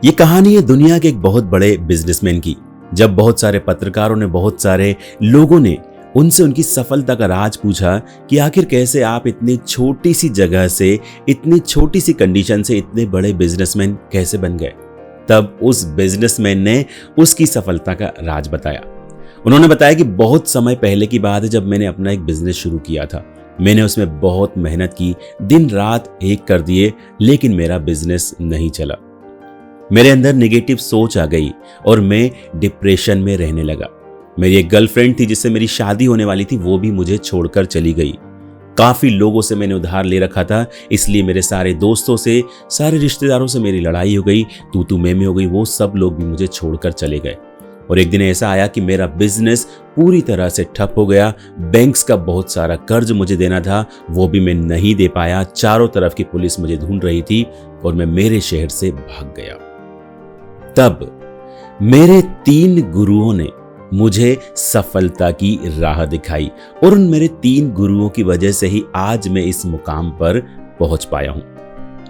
ये कहानी है दुनिया के एक बहुत बड़े बिजनेसमैन की। जब बहुत सारे पत्रकारों ने, बहुत सारे लोगों ने उनसे उनकी सफलता का राज पूछा कि आखिर कैसे आप इतनी छोटी सी जगह से, इतनी छोटी सी कंडीशन से इतने बड़े बिजनेसमैन कैसे बन गए, तब उस बिजनेसमैन ने उसकी सफलता का राज बताया। उन्होंने बताया कि बहुत समय पहले की बात है, जब मैंने अपना एक बिजनेस शुरू किया था। मैंने उसमें बहुत मेहनत की, दिन रात एक कर दिए, लेकिन मेरा बिजनेस नहीं चला। मेरे अंदर नेगेटिव सोच आ गई और मैं डिप्रेशन में रहने लगा। मेरी एक गर्लफ्रेंड थी जिससे मेरी शादी होने वाली थी, वो भी मुझे छोड़कर चली गई। काफी लोगों से मैंने उधार ले रखा था, इसलिए मेरे सारे दोस्तों से, सारे रिश्तेदारों से मेरी लड़ाई हो गई, तू मैं हो गई। वो सब लोग भी मुझे छोड़कर चले गए। और एक दिन ऐसा आया कि मेरा बिजनेस पूरी तरह से ठप हो गया। बैंक्स का बहुत सारा कर्ज मुझे देना था, वो भी मैं नहीं दे पाया। चारों तरफ की पुलिस मुझे ढूंढ रही थी और मैं मेरे शहर से भाग गया। तब मेरे 3 गुरुओं ने मुझे सफलता की राह दिखाई और उन मेरे 3 गुरुओं की वजह से ही आज मैं इस मुकाम पर पहुंच पाया हूं।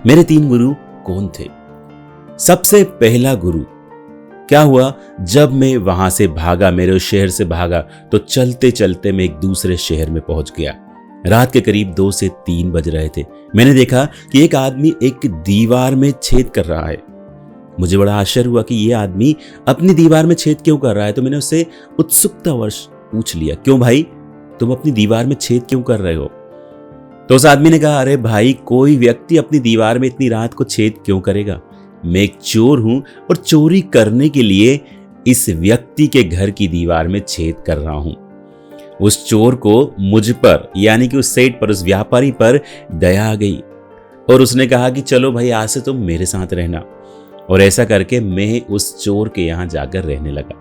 मेरे 3 गुरु कौन थे? सबसे पहला गुरु, क्या हुआ, जब मैं वहां से भागा, मेरे उस शहर से भागा, तो चलते चलते मैं एक दूसरे शहर में पहुंच गया। रात के करीब 2 से 3 बज रहे थे। मैंने देखा कि एक आदमी एक दीवार में छेद कर रहा है। मुझे बड़ा आश्चर्य हुआ कि ये आदमी अपनी दीवार में छेद क्यों कर रहा है। तो मैंने उससे उत्सुकतावश पूछ लिया, क्यों भाई, तुम अपनी दीवार में छेद क्यों कर रहे हो? तो उस आदमी ने कहा, अरे भाई, कोई व्यक्ति अपनी दीवार में इतनी रात को छेद क्यों करेगा? मैं एक चोर हूं और चोरी करने के लिए इस व्यक्ति के घर की दीवार में छेद कर रहा हूं। उस चोर को मुझ पर, यानी कि उस सेठ पर, उस व्यापारी पर दया आ गई और उसने कहा कि चलो भाई, आज से तुम मेरे साथ रहना। और ऐसा करके मैं उस चोर के यहां जाकर रहने लगा।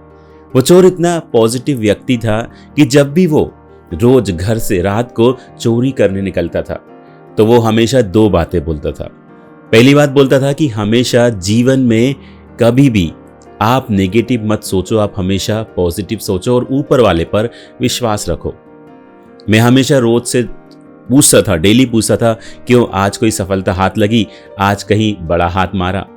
वो चोर इतना पॉजिटिव व्यक्ति था कि जब भी वो रोज घर से रात को चोरी करने निकलता था तो वो हमेशा 2 बातें बोलता था। पहली बात बोलता था कि हमेशा जीवन में कभी भी आप नेगेटिव मत सोचो, आप हमेशा पॉजिटिव सोचो और ऊपर वाले पर विश्वास रखो। मैं हमेशा रोज से पूछता था, डेली पूछता था, क्यों आज कोई सफलता हाथ लगी, आज कहीं बड़ा हाथ मारा।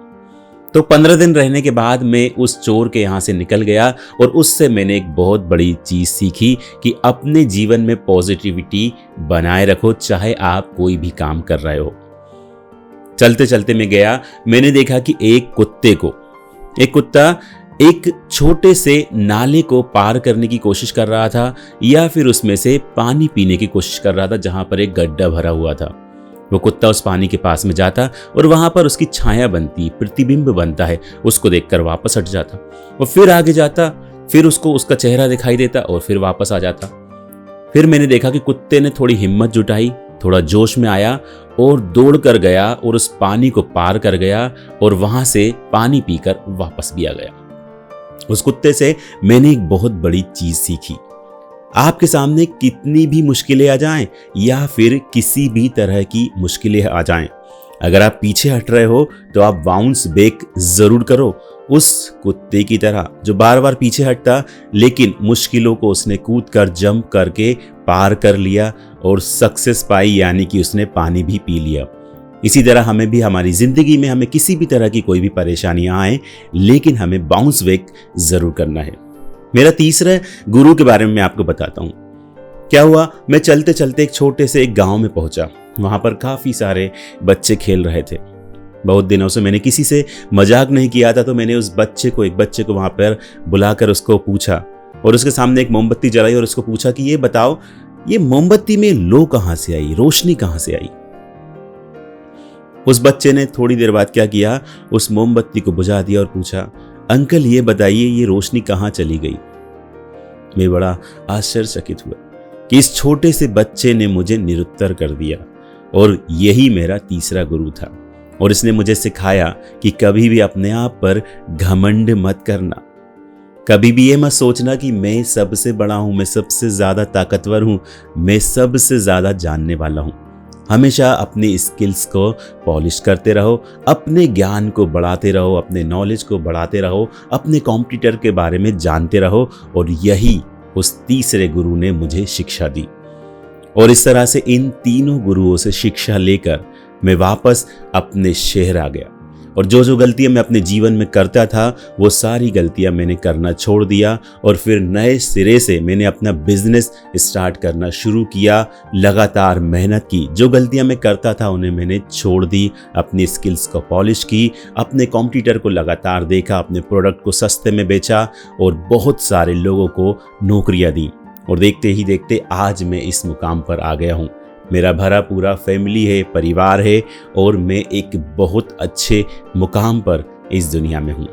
तो 15 दिन रहने के बाद मैं उस चोर के यहां से निकल गया और उससे मैंने एक बहुत बड़ी चीज सीखी कि अपने जीवन में पॉजिटिविटी बनाए रखो, चाहे आप कोई भी काम कर रहे हो। चलते चलते मैं गया, मैंने देखा कि एक कुत्ता एक छोटे से नाले को पार करने की कोशिश कर रहा था, या फिर उसमें से पानी पीने की कोशिश कर रहा था जहां पर एक गड्ढा भरा हुआ था। वो कुत्ता उस पानी के पास में जाता और वहां पर उसकी छाया बनती, प्रतिबिंब बनता है, उसको देखकर वापस हट जाता और फिर आगे जाता, फिर उसको उसका चेहरा दिखाई देता और फिर वापस आ जाता। फिर मैंने देखा कि कुत्ते ने थोड़ी हिम्मत जुटाई, थोड़ा जोश में आया और दौड़ कर गया और उस पानी को पार कर गया और वहां से पानी पीकर वापस भी आ गया। उस कुत्ते से मैंने एक बहुत बड़ी चीज सीखी। आपके सामने कितनी भी मुश्किलें आ जाएं या फिर किसी भी तरह की मुश्किलें आ जाएं, अगर आप पीछे हट रहे हो तो आप बाउंस बैक जरूर करो, उस कुत्ते की तरह जो बार बार पीछे हटता, लेकिन मुश्किलों को उसने कूद कर, जंप करके पार कर लिया और सक्सेस पाई, यानी कि उसने पानी भी पी लिया। इसी तरह हमें भी हमारी जिंदगी में, हमें किसी भी तरह की कोई भी परेशानियां आए, लेकिन हमें बाउंस बैक जरूर करना है। मेरा तीसरा गुरु के बारे में मैं आपको बताता हूं। क्या हुआ, मैं चलते चलते एक छोटे से एक गांव में पहुंचा। वहां पर काफी सारे बच्चे खेल रहे थे। बहुत दिनों से मैंने किसी से मजाक नहीं किया था, तो मैंने एक बच्चे को वहां पर बुलाकर उसको पूछा और उसके सामने एक मोमबत्ती जलाई और उसको पूछा कि ये बताओ, ये मोमबत्ती में लो कहां से आई, रोशनी कहां से आई? उस बच्चे ने थोड़ी देर बाद क्या किया, उस मोमबत्ती को बुझा दिया और पूछा, अंकल ये बताइए, ये रोशनी कहां चली गई? मैं बड़ा आश्चर्यचकित हुआ कि इस छोटे से बच्चे ने मुझे निरुत्तर कर दिया। और यही मेरा तीसरा गुरु था और इसने मुझे सिखाया कि कभी भी अपने आप पर घमंड मत करना। कभी भी ये मत सोचना कि मैं सबसे बड़ा हूं, मैं सबसे ज्यादा ताकतवर हूं, मैं सबसे ज्यादा जानने वाला हूं। हमेशा अपनी स्किल्स को पॉलिश करते रहो, अपने ज्ञान को बढ़ाते रहो, अपने नॉलेज को बढ़ाते रहो, अपने कॉम्पिटिटर के बारे में जानते रहो। और यही उस तीसरे गुरु ने मुझे शिक्षा दी। और इस तरह से इन तीनों गुरुओं से शिक्षा लेकर मैं वापस अपने शहर आ गया और जो जो गलतियां मैं अपने जीवन में करता था वो सारी गलतियां मैंने करना छोड़ दिया और फिर नए सिरे से मैंने अपना बिजनेस स्टार्ट करना शुरू किया। लगातार मेहनत की, जो गलतियां मैं करता था उन्हें मैंने छोड़ दी, अपनी स्किल्स को पॉलिश की, अपने कॉम्पिटिटर को लगातार देखा, अपने प्रोडक्ट को सस्ते में बेचा और बहुत सारे लोगों को नौकरियां दी। और देखते ही देखते आज मैं इस मुकाम पर आ गया हूँ। मेरा भरा पूरा फैमिली है, परिवार है और मैं एक बहुत अच्छे मुकाम पर इस दुनिया में हूँ।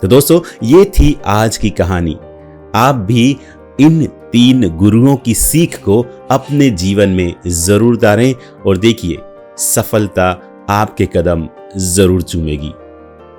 तो दोस्तों, ये थी आज की कहानी। आप भी इन 3 गुरुओं की सीख को अपने जीवन में जरूर उतारें और देखिए, सफलता आपके कदम जरूर चूमेगी।